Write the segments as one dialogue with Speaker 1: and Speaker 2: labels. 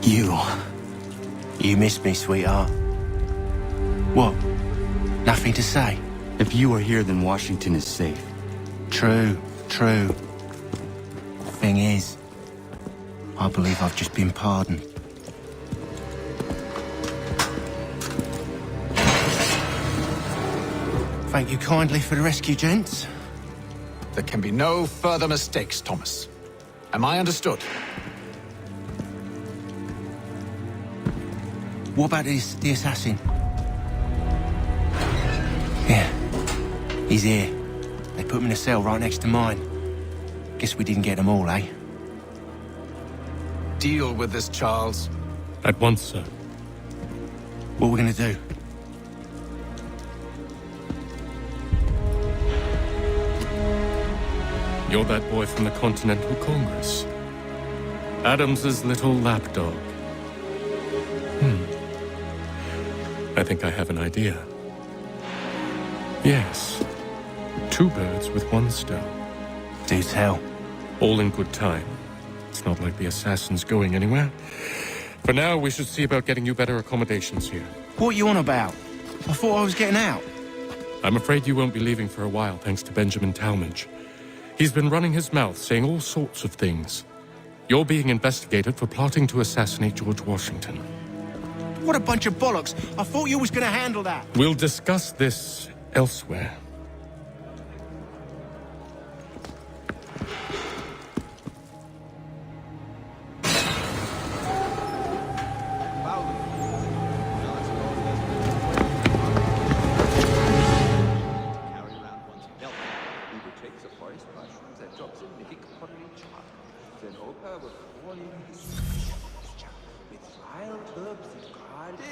Speaker 1: You missed me, sweetheart. What? Nothing to say?
Speaker 2: If you are here, then Washington is safe.
Speaker 1: True. Thing is, I believe I've just been pardoned. Thank you kindly for the rescue, gents.
Speaker 3: There can be no further mistakes, Thomas. Am I understood?
Speaker 1: What about the assassin? Yeah, he's here. They put him in a cell right next to mine. Guess we didn't get them all, eh?
Speaker 3: Deal with this, Charles.
Speaker 4: At once, sir.
Speaker 1: What are we gonna do?
Speaker 4: You're that boy from the Continental Congress. Adams's little lapdog. I think I have an idea. Yes. 2 birds with 1 stone.
Speaker 1: Do tell.
Speaker 4: All in good time. It's not like the assassin's going anywhere. For now, we should see about getting you better accommodations here.
Speaker 1: What are you on about? I thought I was getting out.
Speaker 4: I'm afraid you won't be leaving for a while, thanks to Benjamin Talmadge. He's been running his mouth, saying all sorts of things. You're being investigated for plotting to assassinate George Washington.
Speaker 1: What a bunch of bollocks. I thought you was gonna handle that.
Speaker 4: We'll discuss this elsewhere.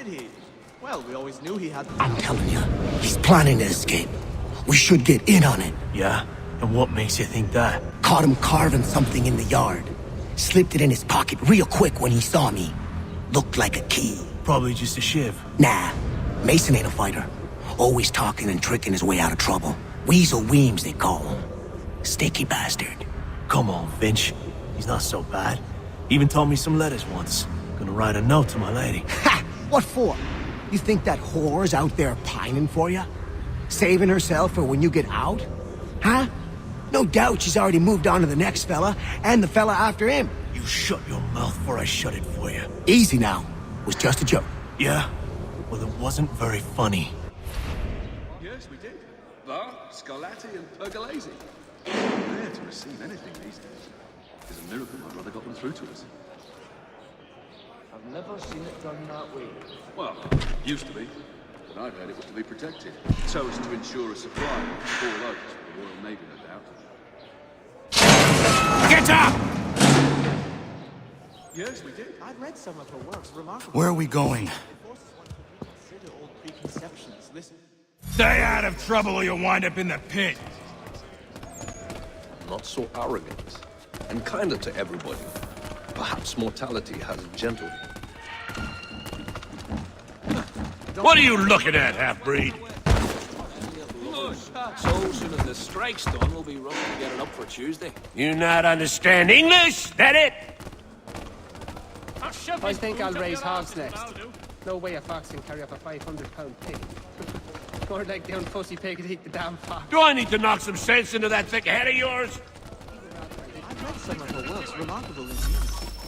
Speaker 5: Did he? Well, we always knew he had...
Speaker 6: I'm telling you, he's planning to escape. We should get in on it.
Speaker 1: Yeah? And what makes you think that?
Speaker 6: Caught him carving something in the yard. Slipped it in his pocket real quick when he saw me. Looked like a key.
Speaker 1: Probably just a shiv.
Speaker 6: Nah, Mason ain't a fighter. Always talking and tricking his way out of trouble. Weasel Weems, they call him. Sticky bastard.
Speaker 7: Come on, Finch. He's not so bad. Even taught me some letters once. Gonna write a note to my lady.
Speaker 6: Ha! What for? You think that whore's out there pining for you? Saving herself for when you get out? Huh? No doubt she's already moved on to the next fella, and the fella after him.
Speaker 7: You shut your mouth before I shut it for you.
Speaker 6: Easy now. Was just a joke.
Speaker 7: Yeah? Well, it wasn't very funny.
Speaker 8: Yes, we did. Bar, Scarlatti, and Pergolesi. Rare to receive anything these days. It's a miracle my brother got them through to us.
Speaker 5: I've never seen it done that way.
Speaker 8: Well, used to be. But I've heard it was to be protected. So as to ensure a supply of 4 loads for the Royal Navy, no doubt.
Speaker 1: Get up!
Speaker 8: Yes, we did.
Speaker 5: I've read some of her works. Remarkable.
Speaker 2: Where are we going?
Speaker 5: The forces want to consider old preconceptions. Listen.
Speaker 9: Stay out of trouble or you'll wind up in the pit.
Speaker 10: Not so arrogant, and kinder to everybody. Perhaps mortality has gentled him.
Speaker 9: What are you looking at, half-breed?
Speaker 10: So soon as the strike's done, we'll be rolling to get it up for Tuesday.
Speaker 9: You not understand English? That it?
Speaker 11: I think I'll raise hogs next. No way a fox can carry up a 500-pound pig. More like the unfussy pig would eat the damn fox.
Speaker 9: Do I need to knock some sense into that thick head of yours?
Speaker 5: I've read some of her works. Remarkable indeed.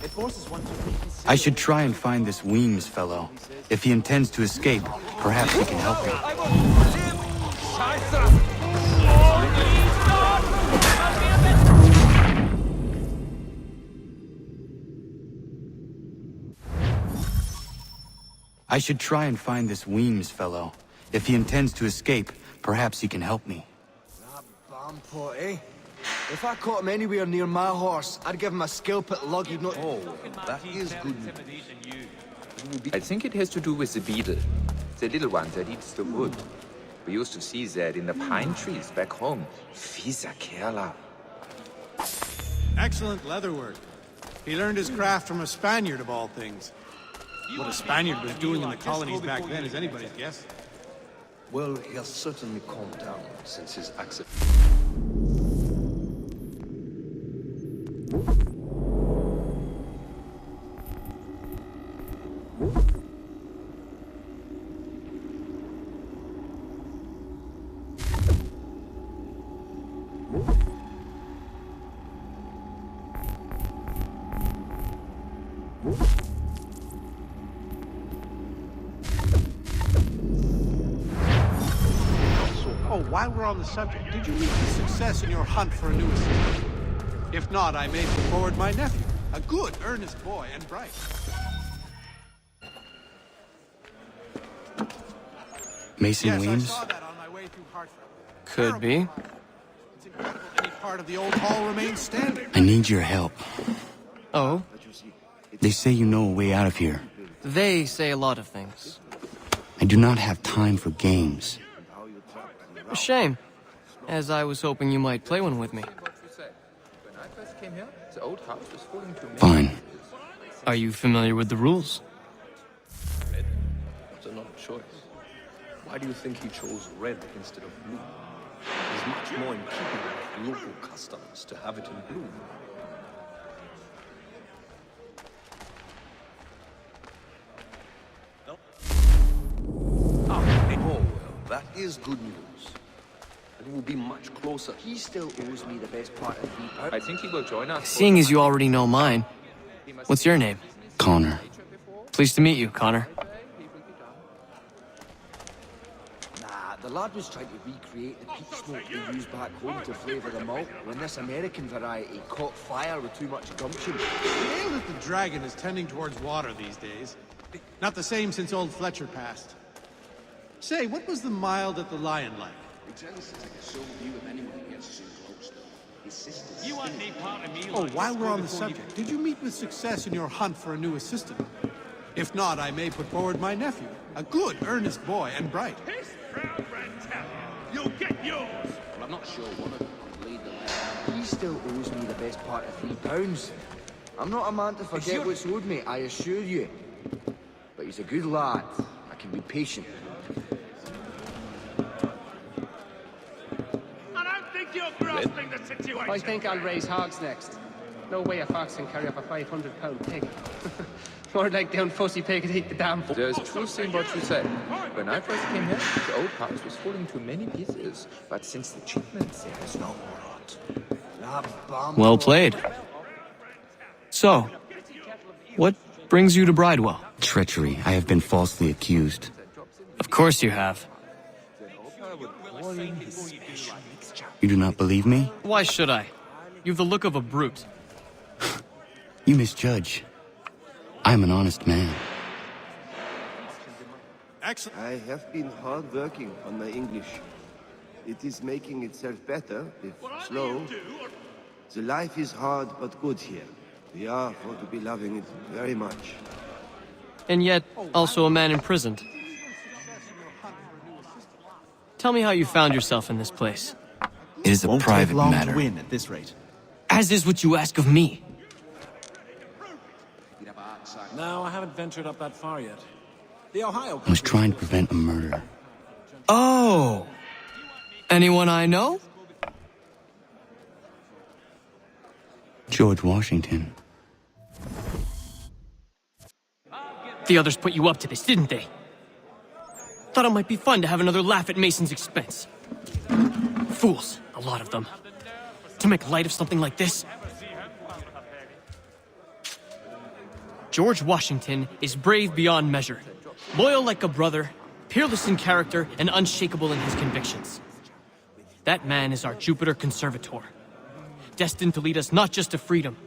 Speaker 5: It forces one to reconsider...
Speaker 2: I should try and find this Weems fellow. If he intends to escape, perhaps he can help me. I should try and find this Weems fellow. If he intends to escape, perhaps he can help me.
Speaker 5: That Bampot, eh? If I caught him anywhere near my horse, I'd give him a scalp at lug he'd not...
Speaker 10: Oh, that is good.
Speaker 12: I think it has to do with the beetle. The little one that eats the wood. We used to see that in the pine trees back home. Fieser Kerla.
Speaker 13: Excellent leatherwork. He learned his craft from a Spaniard of all things. What a Spaniard was doing in the colonies back then is anybody's guess.
Speaker 10: Well, he has certainly calmed down since his accident.
Speaker 13: while we're on the subject, did you meet with success in your hunt for a new assistant? If not, I may put forward my nephew, a good, earnest boy and bright.
Speaker 2: Mason
Speaker 13: Yes,
Speaker 2: Weems?
Speaker 13: I saw that on my way through Hartford.
Speaker 11: Could be.
Speaker 13: It's incredible any part of the old hall remains standing.
Speaker 2: I need your help.
Speaker 11: Oh?
Speaker 2: They say you know a way out of here.
Speaker 11: They say a lot of things.
Speaker 2: I do not have time for games.
Speaker 11: A shame, as I was hoping you might play one with me.
Speaker 12: When I first came here, the old house was falling to me.
Speaker 2: Fine.
Speaker 11: Are you familiar with the rules?
Speaker 10: Red? That's another choice. Why do you think he chose red instead of blue? It's much more in keeping with local customs to have it in blue. Oh, well, that is good news. It will be much closer.
Speaker 5: He still owes me the best part of £3.
Speaker 12: I think he will join us.
Speaker 11: Seeing as you already know mine, what's your name?
Speaker 2: Connor.
Speaker 11: Pleased to meet you, Connor.
Speaker 5: Nah, the lad was trying to recreate the peat smoke they used back home to flavour the malt when this American variety caught fire with too much gumption.
Speaker 13: The ale at the Dragon is tending towards water these days. Not the same since old Fletcher passed. Say, what was the mild at the Lion like? Oh, while we're on the subject, did you meet with success in your hunt for a new assistant? If not, I may put forward my nephew, a good, earnest boy and bright.
Speaker 9: You'll get yours!
Speaker 5: Well, I'm not sure one of them could lead the way. He still owes me the best part of £3. I'm not a man to forget what's owed me, I assure you. But he's a good lad. I can be patient.
Speaker 9: I don't think you're grasping the situation.
Speaker 11: I think I'll raise hogs next. No way a fox can carry up a 500-pound pig. More like down fussy pig and eat the damn...
Speaker 12: There's truth in what you said. When I first came here, the old house was falling to many pieces. But since the shipments, there is no rot.
Speaker 11: Well played. So, what brings you to Bridewell?
Speaker 2: Treachery. I have been falsely accused.
Speaker 11: Of course you have.
Speaker 2: You do not believe me?
Speaker 11: Why should I? You've the look of a brute.
Speaker 2: You misjudge. I am an honest man.
Speaker 13: Excellent.
Speaker 14: I have been hard working on my English. It is making itself better, if slow. The life is hard but good here. We are for to be loving it very much.
Speaker 11: And yet, also a man imprisoned. Tell me how you found yourself in this place.
Speaker 2: It is a private matter.
Speaker 15: To win at this rate.
Speaker 11: As is what you ask of me.
Speaker 15: No, I haven't ventured up that far yet. The Ohio...
Speaker 2: I was trying to prevent a murder.
Speaker 11: Oh! Anyone I know?
Speaker 2: George Washington.
Speaker 11: The others put you up to this, didn't they? Thought it might be fun to have another laugh at Mason's expense. Fools, a lot of them. To make light of something like this. George Washington is brave beyond measure, loyal like a brother, peerless in character, and unshakable in his convictions. That man is our Jupiter Conservator, destined to lead us not just to freedom,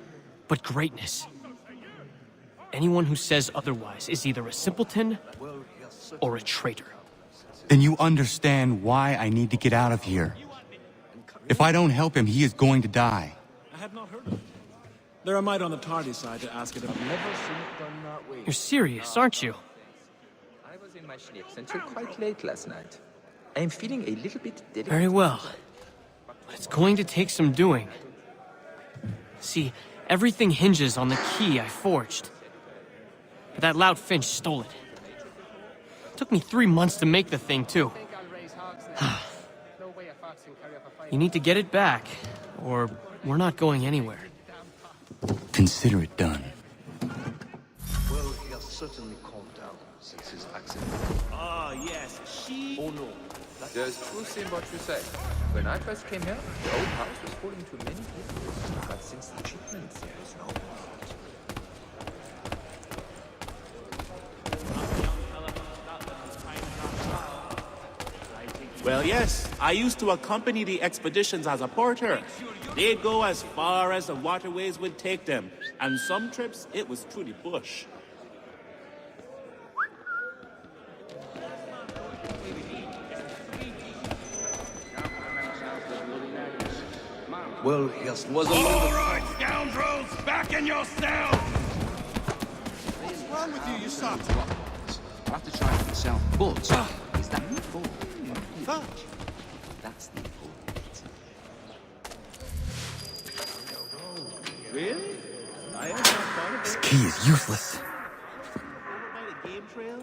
Speaker 11: but greatness. Anyone who says otherwise is either a simpleton or a traitor.
Speaker 2: Then you understand why I need to get out of here. If I don't help him, he is going to die.
Speaker 15: I had not heard of it. There are might on the tardy side to ask it about.
Speaker 5: Never seen it done that way.
Speaker 11: You're serious, aren't you?
Speaker 12: I was in my schnips until quite late last night. I am feeling a little bit delicate.
Speaker 11: Very well. But it's going to take some doing. See, everything hinges on the key I forged. But that loud Finch stole it. Took me 3 months to make the thing, too. You need to get it back, or we're not going anywhere.
Speaker 2: Consider it done.
Speaker 10: Well, he has certainly calmed down since his accident.
Speaker 15: Ah, yes, she...
Speaker 10: Oh no.
Speaker 12: There's truth in what you say. When I first came here, the old house was falling to many pieces. But since the shipments, there is no rot.
Speaker 13: Well, yes,
Speaker 16: I used to accompany the expeditions as a porter. They'd go as far as the waterways would take them, and some trips it was through the bush.
Speaker 8: Well, yes, was a
Speaker 9: All right, scoundrels, back in your cells!
Speaker 13: What's wrong with you, you sot?
Speaker 8: I'll have to try it myself. But is that the full?
Speaker 13: Fudge.
Speaker 8: That's the full.
Speaker 16: Really? I have not thought of
Speaker 2: This
Speaker 16: it.
Speaker 2: key is useless.
Speaker 16: Over by the game trail?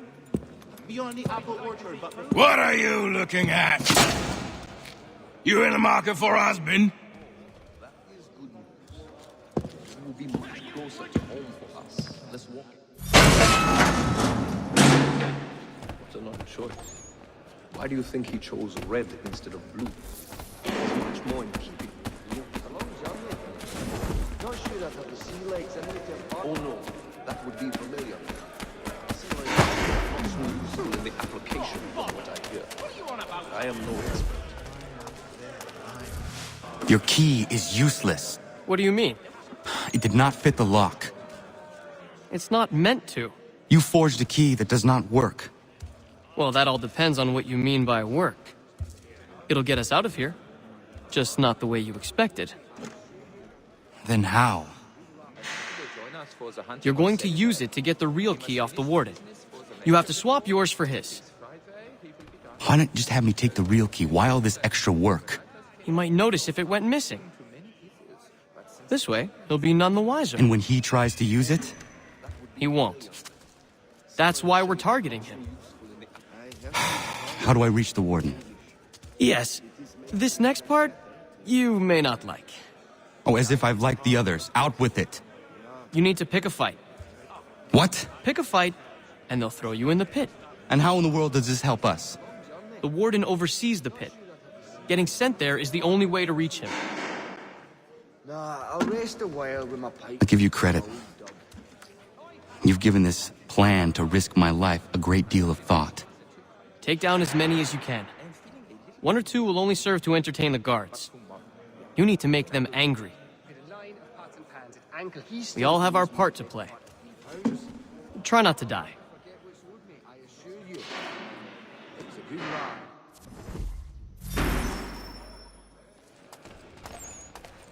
Speaker 16: Beyond the apple orchard, but...
Speaker 9: What are you looking at? You in the market for a husband?
Speaker 10: That is good news. It will be much closer to home for us. Let's walk it. What an odd choice. Why do you think he chose red instead of blue? It's much more in keeping with you.
Speaker 5: Not sure I'd have the sea legs in it.
Speaker 10: Oh no, that would be familiar. Sea legs are not so useful in the application of what I hear. I am no expert.
Speaker 2: Your key is useless.
Speaker 11: What do you mean?
Speaker 2: It did not fit the lock.
Speaker 11: It's not meant to.
Speaker 2: You forged a key that does not work.
Speaker 11: Well, that all depends on what you mean by work. It'll get us out of here. Just not the way you expected.
Speaker 2: Then how?
Speaker 11: You're going to use it to get the real key off the warden. You have to swap yours for his.
Speaker 2: Why not just have me take the real key? Why all this extra work?
Speaker 11: He might notice if it went missing. This way, he'll be none the wiser.
Speaker 2: And when he tries to use it?
Speaker 11: He won't. That's why we're targeting him.
Speaker 2: How do I reach the warden?
Speaker 11: Yes. This next part, you may not like.
Speaker 2: Oh, as if I've liked the others. Out with it.
Speaker 11: You need to pick a fight.
Speaker 2: What?
Speaker 11: Pick a fight, and they'll throw you in the pit.
Speaker 2: And how in the world does this help us?
Speaker 11: The warden oversees the pit. Getting sent there is the only way to reach him.
Speaker 5: Nah, I'll rest a while with my pipe.
Speaker 2: I give you credit. You've given this plan to risk my life a great deal of thought.
Speaker 11: Take down as many as you can. One or two will only serve to entertain the guards. You need to make them angry. We all have our part to play. Try not to die.
Speaker 5: I assure you, it's a good lad.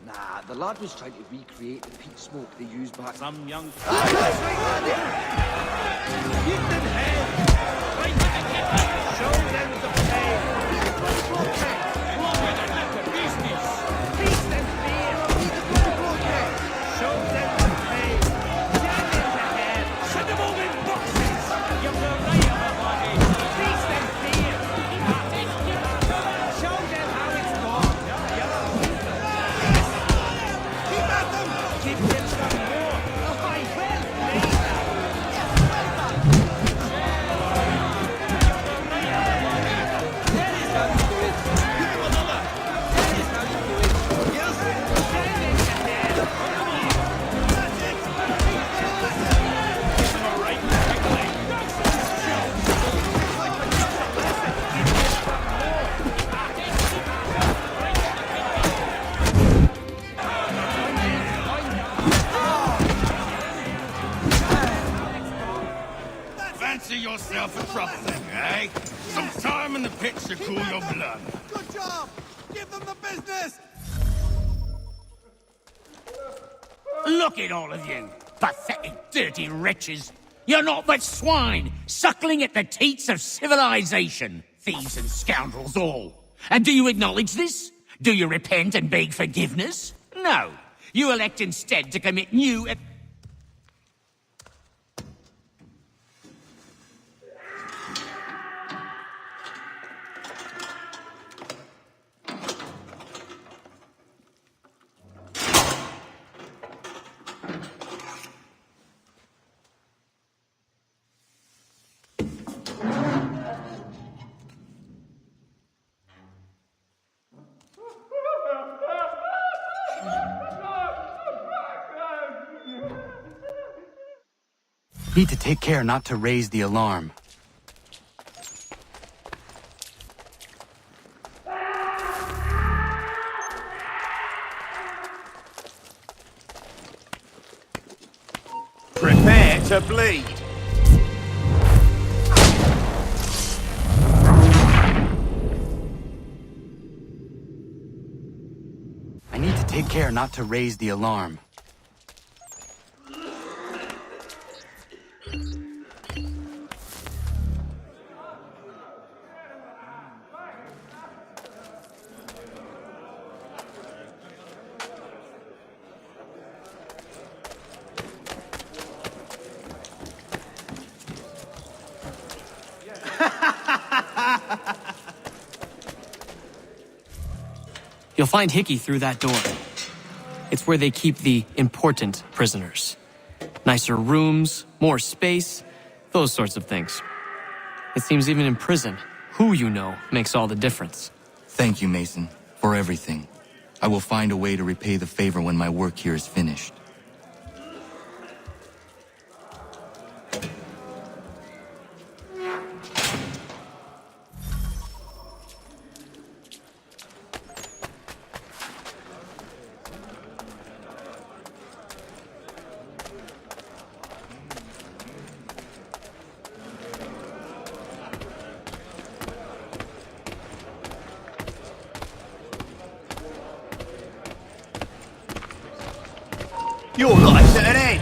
Speaker 5: Nah, the lad was trying to recreate the peat smoke they used back.
Speaker 16: Some young...
Speaker 9: Fancy yourself a trouble then, eh? Some time in the pit to cool your blood.
Speaker 13: Good job! Give them the business!
Speaker 17: Look at all of you, pathetic, dirty wretches. You're not but swine, suckling at the teats of civilization. Thieves and scoundrels all. And do you acknowledge this? Do you repent and beg forgiveness? No. You elect instead to commit new...
Speaker 2: Need to take care not to raise the alarm.
Speaker 9: Prepare to bleed.
Speaker 2: I need to take care not to raise the alarm.
Speaker 11: You'll find Hickey through that door. It's where they keep the important prisoners. Nicer rooms, more space, those sorts of things. It seems even in prison, who you know makes all the difference.
Speaker 2: Thank you, Mason, for everything. I will find a way to repay the favor when my work here is finished.
Speaker 9: Your life's at an end.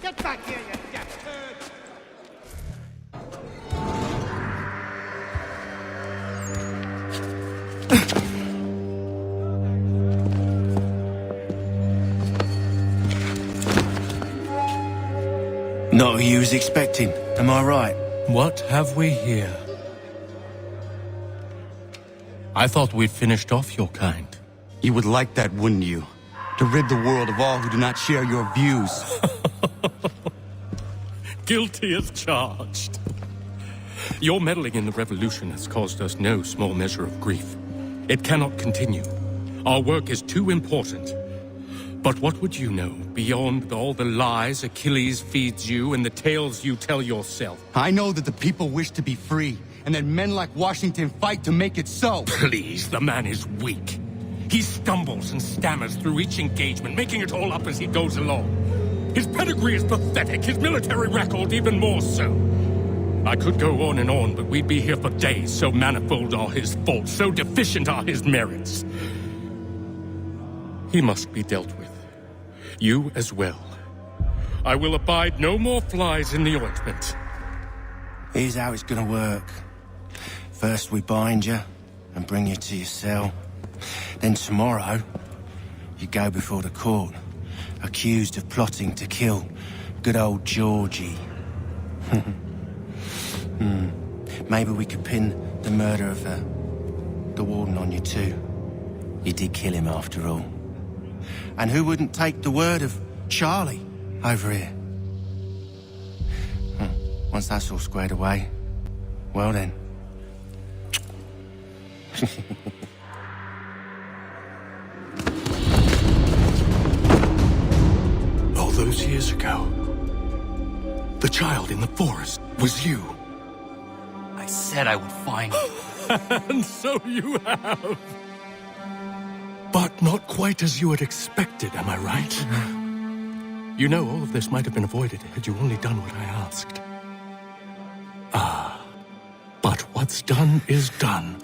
Speaker 17: Get back here, you deaf turd!
Speaker 1: Not who you was expecting, am I right?
Speaker 4: What have we here? I thought we'd finished off your kind.
Speaker 2: You would like that, wouldn't you? To rid the world of all who do not share your views.
Speaker 4: Guilty as charged. Your meddling in the revolution has caused us no small measure of grief. It cannot continue. Our work is too important. But what would you know beyond all the lies Achilles feeds you and the tales you tell yourself?
Speaker 2: I know that the people wish to be free, and that men like Washington fight to make it so.
Speaker 4: Please, the man is weak. He stumbles and stammers through each engagement, making it all up as he goes along. His pedigree is pathetic, his military record even more so. I could go on and on, but we'd be here for days, so manifold are his faults, so deficient are his merits. He must be dealt with. You as well. I will abide no more flies in the ointment.
Speaker 1: Here's how it's gonna work. First we bind you and bring you to your cell. Then tomorrow, you go before the court, accused of plotting to kill good old Georgie. Maybe we could pin the murder of the warden on you too. You did kill him after all. And who wouldn't take the word of Charlie over here? Once that's all squared away, well then.
Speaker 4: All those years ago, the child in the forest was you.
Speaker 2: I said I would find you.
Speaker 4: And so you have. But not quite as you had expected, am I right? You know, all of this might have been avoided had you only done what I asked. But what's done is done.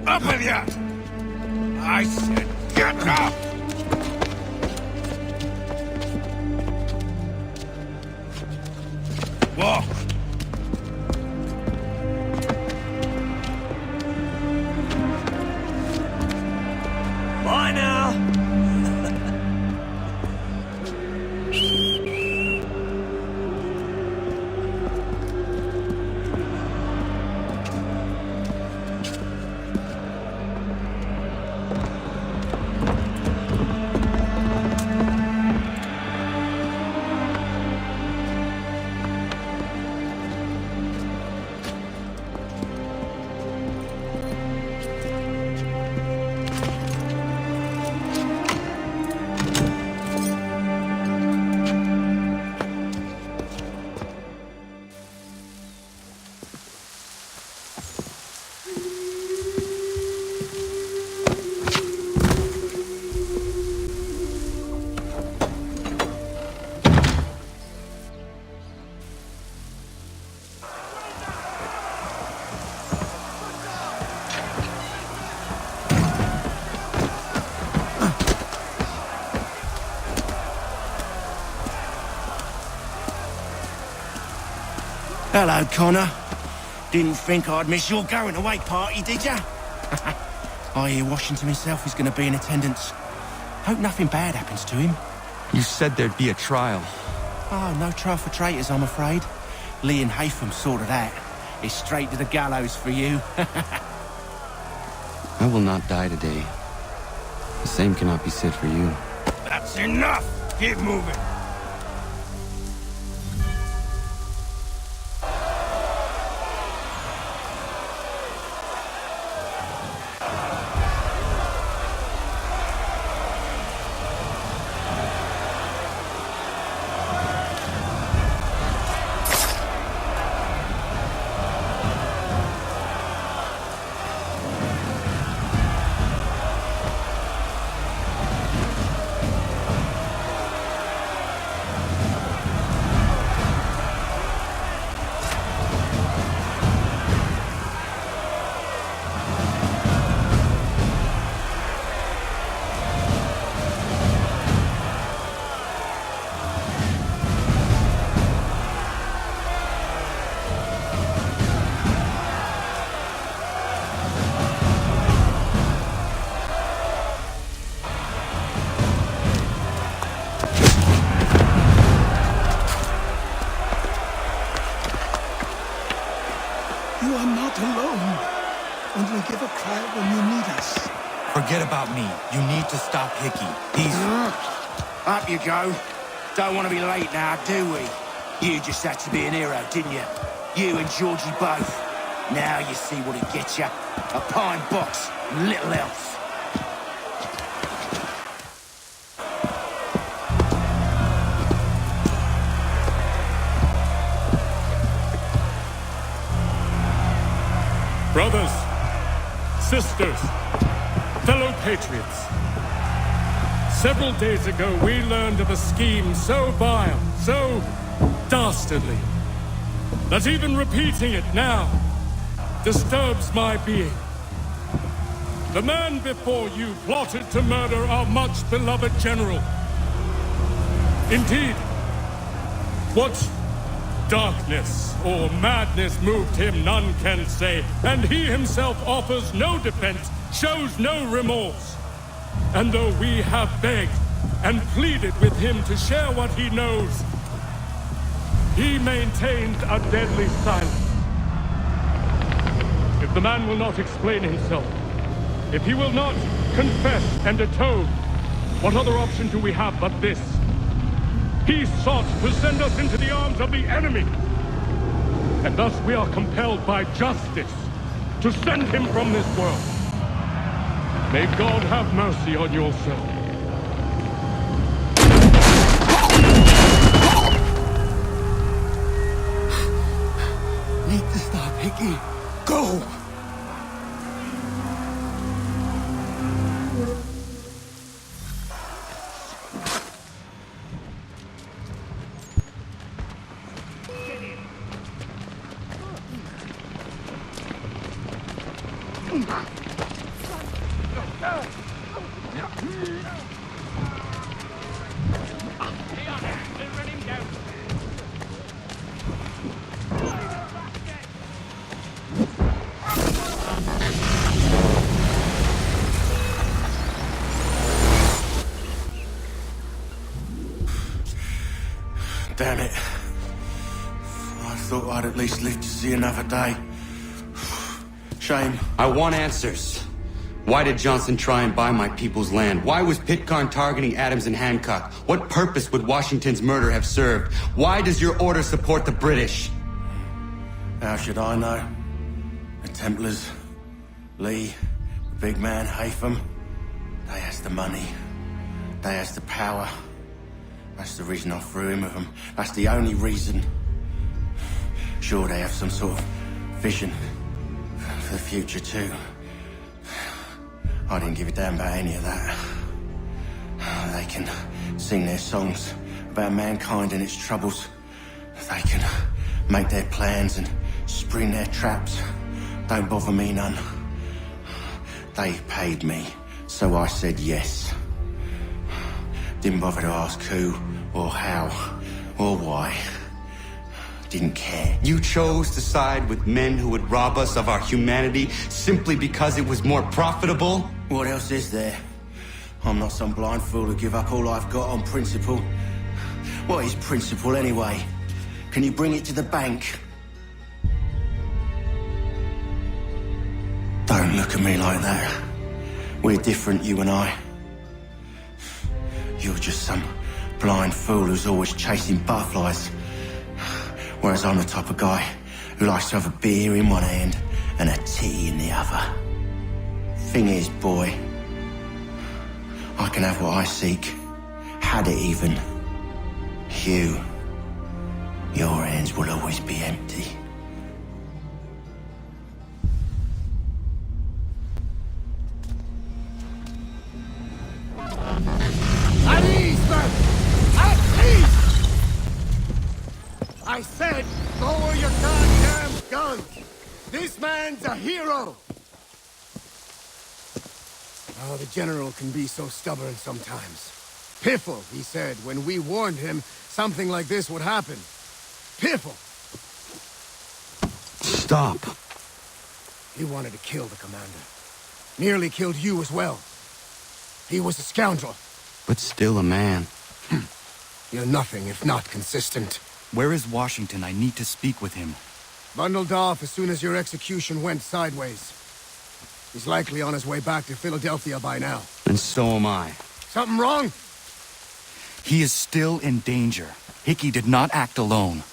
Speaker 9: Up with you! I said get up!
Speaker 1: Hello, Connor. Didn't think I'd miss your going away party, did ya? I hear Washington himself is going to be in attendance. Hope nothing bad happens to him.
Speaker 2: You said there'd be a trial.
Speaker 1: Oh, no trial for traitors, I'm afraid. Lee and Haytham sorted that. It's straight to the gallows for you.
Speaker 2: I will not die today. The same cannot be said for you.
Speaker 9: That's enough! Keep moving!
Speaker 13: You are not alone. Only give a cry when you need us.
Speaker 2: Forget about me. You need to stop Hickey. He's...
Speaker 1: Up you go. Don't want to be late now, do we? You just had to be an hero, didn't you? You and Georgie both. Now you see what it gets you. A pine box, and little else.
Speaker 4: Brothers, sisters, fellow patriots. Several days ago, we learned of a scheme so vile, so dastardly, that even repeating it now disturbs my being. The man before you plotted to murder our much-beloved general. Indeed, what darkness or madness moved him, none can say, and he himself offers no defense, shows no remorse. And though we have begged and pleaded with him to share what he knows, he maintained a deadly silence. If the man will not explain himself, if he will not confess and atone, what other option do we have but this? He sought to send us into the arms of the enemy. And thus we are compelled by justice to send him from this world. May God have mercy on your soul.
Speaker 13: Need to stop, Hickey. Go!
Speaker 1: Damn it. I thought I'd at least live to see another day. Shame.
Speaker 2: I want answers. Why did Johnson try and buy my people's land? Why was Pitcairn targeting Adams and Hancock? What purpose would Washington's murder have served? Why does your order support the British?
Speaker 1: How should I know? The Templars, Lee, the big man, Haytham, they has the money. They has the power. That's the reason I threw in with them. That's the only reason. Sure, they have some sort of vision for the future too. I didn't give a damn about any of that. They can sing their songs about mankind and its troubles. They can make their plans and spring their traps. Don't bother me none. They paid me, so I said yes. Didn't bother to ask who, or how, or why. didn't care.
Speaker 2: You chose to side with men who would rob us of our humanity simply because it was more profitable?
Speaker 1: What else is there? I'm not some blind fool to give up all I've got on principle. What is principle anyway? Can you bring it to the bank? Don't look at me like that. We're different, you and I. You're just some blind fool who's always chasing butterflies. Whereas I'm the type of guy who likes to have a beer in one hand and a tea in the other. Thing is, boy, I can have what I seek. Had it even. Your hands will always be empty.
Speaker 6: At ease, man! At ease! I said, lower your goddamn guns! This man's a hero! Oh, the General can be so stubborn sometimes. Piffle, he said, when we warned him something like this would happen. Piffle!
Speaker 2: Stop.
Speaker 6: He wanted to kill the commander. Nearly killed you as well. He was a scoundrel.
Speaker 2: But still a man.
Speaker 6: You're nothing if not consistent.
Speaker 2: Where is Washington? I need to speak with him.
Speaker 6: Bundled off as soon as your execution went sideways. He's likely on his way back to Philadelphia by now.
Speaker 2: And so am I.
Speaker 6: Something wrong?
Speaker 2: He is still in danger. Hickey did not act alone.